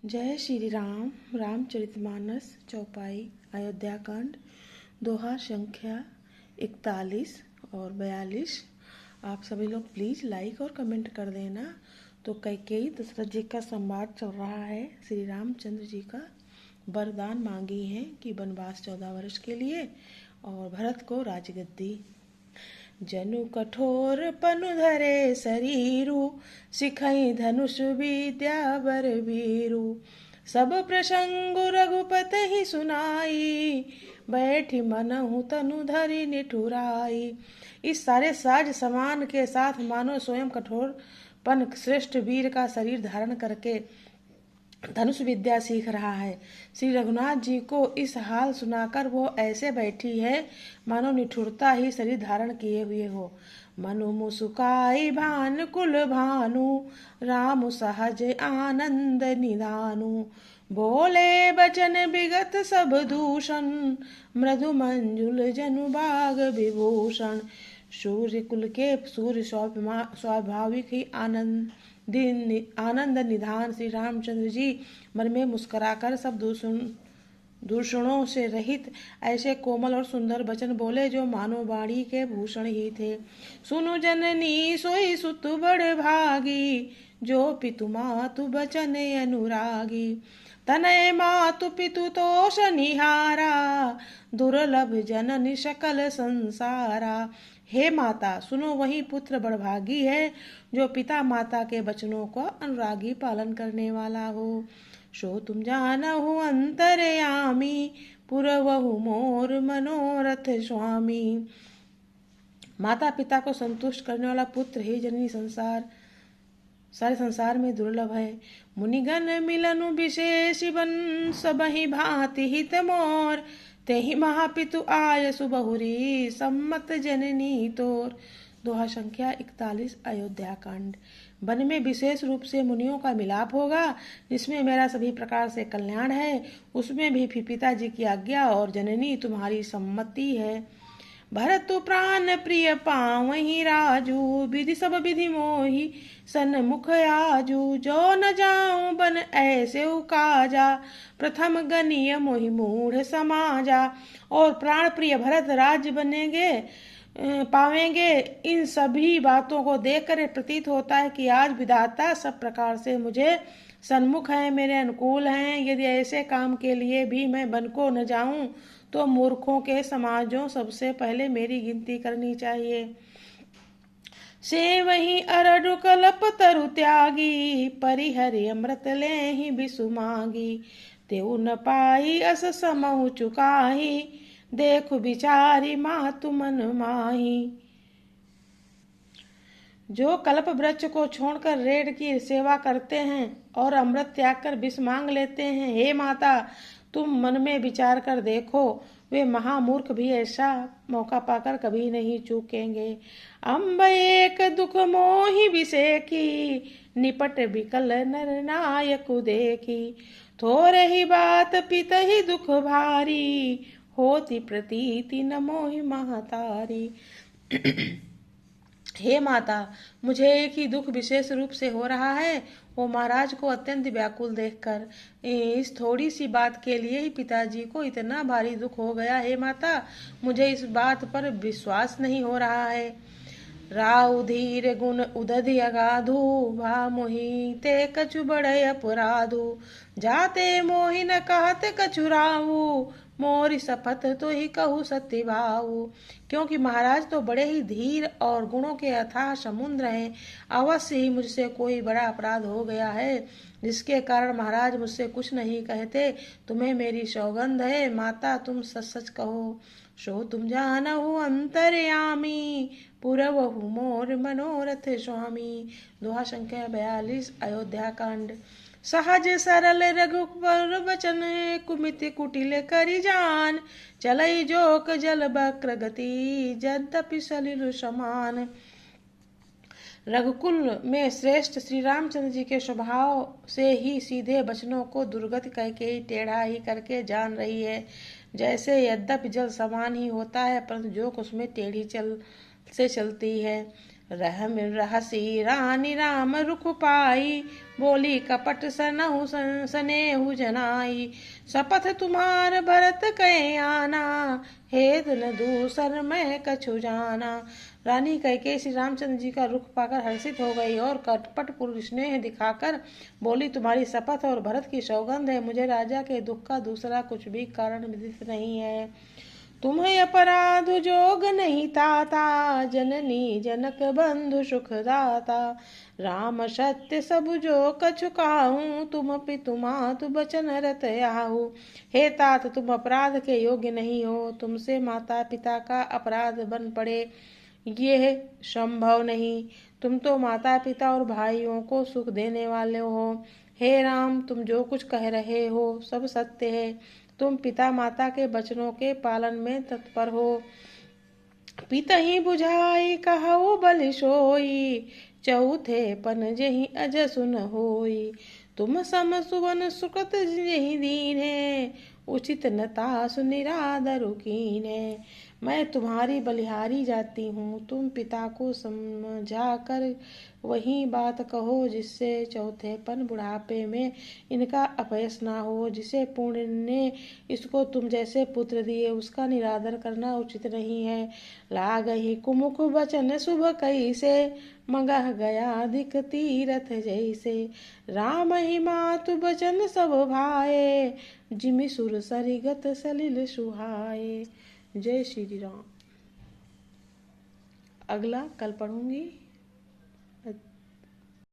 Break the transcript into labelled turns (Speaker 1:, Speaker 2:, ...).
Speaker 1: जय श्री राम। रामचरितमानस चौपाई अयोध्या कांड दोहा संख्या 41 और 42। आप सभी लोग प्लीज़ लाइक और कमेंट कर देना। तो कैकेयी दशरथ जी का संवाद चल रहा है। श्री रामचंद्र जी का वरदान मांगी है कि वनवास 14 वर्ष के लिए और भरत को राजगद्दी। जनु कठोर पनु धरे शरीरु, सिखई धनुष विद्या बर वीरु। सब प्रसंग रघुपत ही सुनाई, बैठी मनहु तनु धरि निठुराई। इस सारे साज समान के साथ मानो स्वयं कठोरपन श्रेष्ठ वीर का शरीर धारण करके धनुष विद्या सीख रहा है। श्री रघुनाथ जी को इस हाल सुनाकर वो ऐसे बैठी है मानो निठुरता ही शरीर धारण किए हुए हो। मनु मुसुकाई भान कुल भानु, राम सहज आनंद निधानु। बोले बचन विगत सब दूषण, मृदु मंजुल जनु बाग विभूषण। सूर्य कुल के सूर्य स्वाभाविक ही आनंद निधान श्री रामचंद्र जी मन में मुस्कुराकर सब दूषणों से रहित ऐसे कोमल और सुंदर वचन बोले जो मानो वाणी के भूषण ही थे। सुनु जननी सोई सुत बड़ भागी, जो पितु मातु बचन अनुरागी। तनय मातु पितु तोष निहारा, दुर्लभ जननी सकल संसारा। हे माता, सुनो वही पुत्र बड़भागी है जो पिता माता के वचनों को अनुरागी पालन करने वाला हो। सो तुम जानहु अंतर्यामी, पुरवहु मोर मनोरथ स्वामी। माता पिता को संतुष्ट करने वाला पुत्र ही जननी सारे संसार में दुर्लभ है। मुनिगण मिलनु विशेष बन, सबहि भांति हित मोर। तेहि महापितु आय सुबहुरी, सम्मत जननी तोर। दोहा संख्या 41 अयोध्या कांड। वन में विशेष रूप से मुनियों का मिलाप होगा, जिसमें मेरा सभी प्रकार से कल्याण है। उसमें भी पिताजी की आज्ञा और जननी तुम्हारी सम्मति है। भरत प्राण प्रिय पावहि राजू, विधि सब विधि मोहि सन्मुख आजू। जो न जाऊं बन ऐसे काजा, प्रथम गनीय मोहि मूढ़ समाजा। और प्राण प्रिय भरत राज्य बनेंगे पावेंगे। इन सभी बातों को देखकर प्रतीत होता है कि आज विधाता सब प्रकार से मुझे सन्मुख है, मेरे अनुकूल हैं। यदि ऐसे काम के लिए भी मैं वन को न जाऊं तो मूर्खों के समाजों सबसे पहले मेरी गिनती करनी चाहिए। से वही अरडु कलप तरु त्यागी, परिहरि अमृत ले ही बिसु मांगी। तेउ न पाई अस समहु चुकाही, देखु बिचारी मातु मन माही। जो कल्प वृक्ष को छोड़कर रेड़ की सेवा करते हैं और अमृत त्याग कर विष मांग लेते हैं, हे माता तुम मन में विचार कर देखो, वे महामूर्ख भी ऐसा मौका पाकर कभी नहीं चूकेंगे। अम्ब एक दुख मोहि विषे की, निपट बिकल नर नायक देखी। थोरे ही बात पित ही दुख भारी, होती प्रतीति न मोहि महतारी। हे माता, मुझे एक ही दुख विशेष रूप से हो रहा है, वो महाराज को अत्यंत व्याकुल देखकर। इस थोड़ी सी बात के लिए ही पिताजी को इतना भारी दुख हो गया। हे माता, मुझे इस बात पर विश्वास नहीं हो रहा है। राउ धीर गुण उदधि अगाधु, भा मोहि ते कछु बड़े अपराधु। जाते मोहि न कहते कछु राहु, मोरी शपथ तो ही कहूँ सत्य भाऊ। क्योंकि महाराज तो बड़े ही धीर और गुणों के अथाह समुद्र हैं। अवश्य ही मुझसे कोई बड़ा अपराध हो गया है, जिसके कारण महाराज मुझसे कुछ नहीं कहते। तुम्हें मेरी सौगंध है माता, तुम सच सच कहो। सो तुम जानहु अंतर्यामी, पुरवहु मोर मनोरथ स्वामी। दोहा संख्या 42 अयोध्या कांड। सहज सरल रघुबर वचन, कुमिति कुटिल करि जान। चलई जोक जल बक्र गति, यद्यपि सलिल समान। रघुकुल में श्रेष्ठ श्री रामचंद्र जी के स्वभाव से ही सीधे वचनों को दुर्गति कैकेयी टेढ़ा ही करके जान रही है। जैसे यद्यपि जल समान ही होता है, परंतु जोक उसमें टेढ़ी चलती है। रहम रहसी रानी राम रुख पाई, बोली कपट सनहु सनेहु जनाई। शपथ तुम्हार भरत कहे आना, हेत न दूसर मैं कछु जाना। रानी कैकेयी श्री रामचंद्र जी का रुख पाकर हर्षित हो गई और कपटपूर्ण स्नेह दिखाकर बोली, तुम्हारी शपथ और भरत की सौगंध है, मुझे राजा के दुख का दूसरा कुछ भी कारण विदित नहीं है। तुम्हें अपराध जोग नहीं ताता, जननी जनक बंधु सुख दाता। राम सत्य सब जो कछु काहू, तुम पितु मातु बचन रत आहू। हे तात, तुम अपराध के योग्य नहीं हो, तुमसे माता पिता का अपराध बन पड़े यह संभव नहीं। तुम तो माता पिता और भाइयों को सुख देने वाले हो। हे राम, तुम जो कुछ कह रहे हो सब सत्य है। तुम पिता माता के वचनों के पालन में तत्पर हो। पितहि बुझाई कहु बलि सोई, चौथे पन जहि अज सुन होई। तुम सम सुवन सुकृत जहि दीन्हे, उचित न तासु निरादरु कीन्हे। मैं तुम्हारी बलिहारी जाती हूँ, तुम पिता को समझा कर वही बात कहो जिससे चौथेपन बुढ़ापे में इनका अपयश ना हो। जिसे पुण्य ने इसको तुम जैसे पुत्र दिए, उसका निरादर करना उचित नहीं है। लागहि कुमुख बचन शुभ कैसे, मगह गया अधिक तीरथ जैसे। राम ही मातु बचन सब भाए, जिमि सुर सरिगत सलिल सुहाए। जय श्री राम। अगला कल पढ़ूंगी।